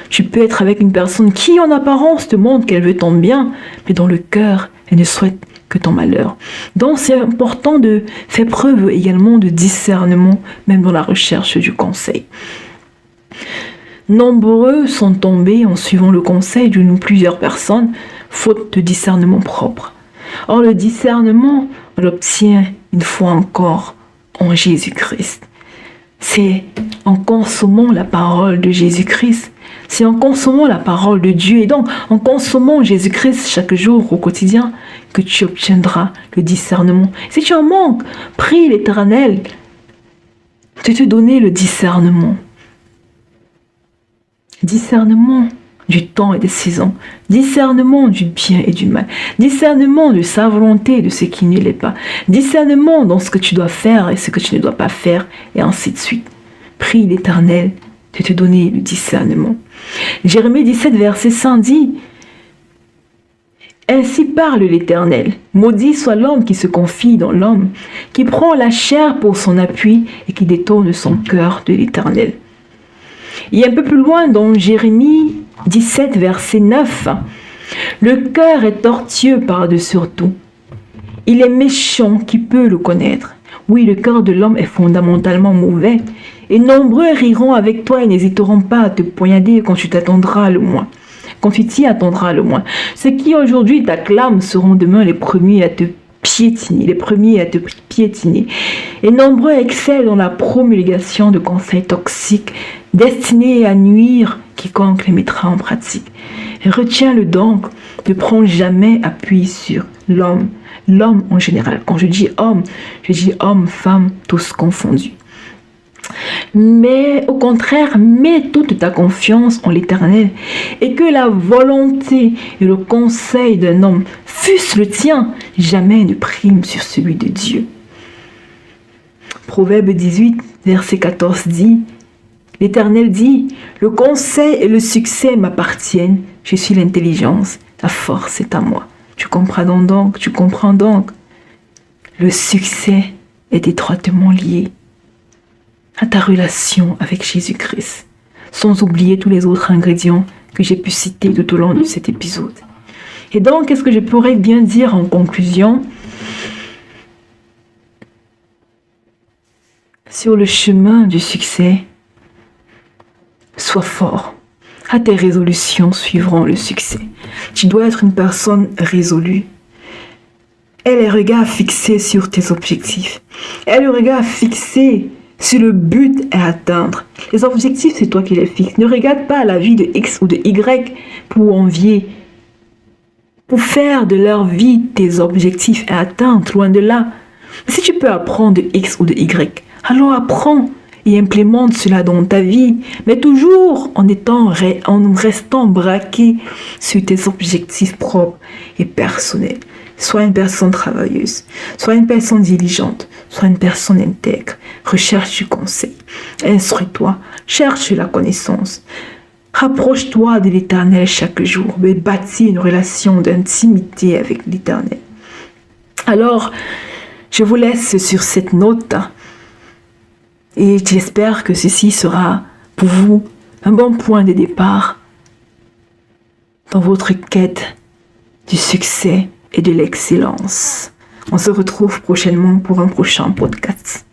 Tu peux être avec une personne qui, en apparence, te montre qu'elle veut ton bien, mais dans le cœur, elle ne souhaite que ton malheur. Donc, c'est important de faire preuve également de discernement, même dans la recherche du conseil. Nombreux sont tombés en suivant le conseil d'une ou plusieurs personnes, faute de discernement propre. Or, le discernement, on l'obtient une fois encore en Jésus-Christ. C'est en consommant la parole de Jésus-Christ, c'est en consommant la parole de Dieu et donc en consommant Jésus-Christ chaque jour au quotidien que tu obtiendras le discernement. Si tu en manques, prie l'Éternel de te donner le discernement. Discernement du temps et des saisons, discernement du bien et du mal, discernement de sa volonté et de ce qui ne l'est pas, discernement dans ce que tu dois faire et ce que tu ne dois pas faire, et ainsi de suite. Prie l'Éternel de te donner le discernement. Jérémie 17, verset 5 dit « Ainsi parle l'Éternel, maudit soit l'homme qui se confie dans l'homme, qui prend la chair pour son appui et qui détourne son cœur de l'Éternel. » Et un peu plus loin, dans Jérémie 17, verset 9, le cœur est tortueux par-dessus tout. Il est méchant, qui peut le connaître? Oui, le cœur de l'homme est fondamentalement mauvais. Et nombreux riront avec toi et n'hésiteront pas à te poignarder quand tu t'attendras le moins. Quand tu t'y attendras le moins. Ceux qui aujourd'hui t'acclament seront demain les premiers à te piétiner. Et nombreux excellent dans la promulgation de conseils toxiques destinés à nuire quiconque les mettra en pratique. Et retiens-le donc, ne prends jamais appui sur l'homme en général. Quand je dis homme, femme, tous confondus. Mais au contraire, mets toute ta confiance en l'Éternel et que la volonté et le conseil d'un homme, fût-ce le tien, jamais ne prime sur celui de Dieu. Proverbe 18, verset 14 dit, l'Éternel dit, le conseil et le succès m'appartiennent, je suis l'intelligence, la force est à moi. Tu comprends donc, le succès est étroitement lié à ta relation avec Jésus-Christ, sans oublier tous les autres ingrédients que j'ai pu citer tout au long de cet épisode. Et donc, qu'est-ce que je pourrais bien dire en conclusion? Sur le chemin du succès, sois fort. À tes résolutions suivront le succès. Tu dois être une personne résolue. Aie les regards fixés sur tes objectifs. Aie le regard fixé sur le but à atteindre. Les objectifs, c'est toi qui les fixes. Ne regarde pas la vie de X ou de Y pour envier, pour faire de leur vie tes objectifs à atteindre, loin de là. Si tu peux apprendre de X ou de Y, alors apprends et implémente cela dans ta vie, mais toujours en restant braqué sur tes objectifs propres et personnels. Sois une personne travailleuse, sois une personne diligente, sois une personne intègre. Recherche du conseil, instruis-toi, cherche la connaissance. Rapproche-toi de l'Éternel chaque jour, mais bâtis une relation d'intimité avec l'Éternel. Alors, je vous laisse sur cette note et j'espère que ceci sera pour vous un bon point de départ dans votre quête du succès et de l'excellence. On se retrouve prochainement pour un prochain podcast.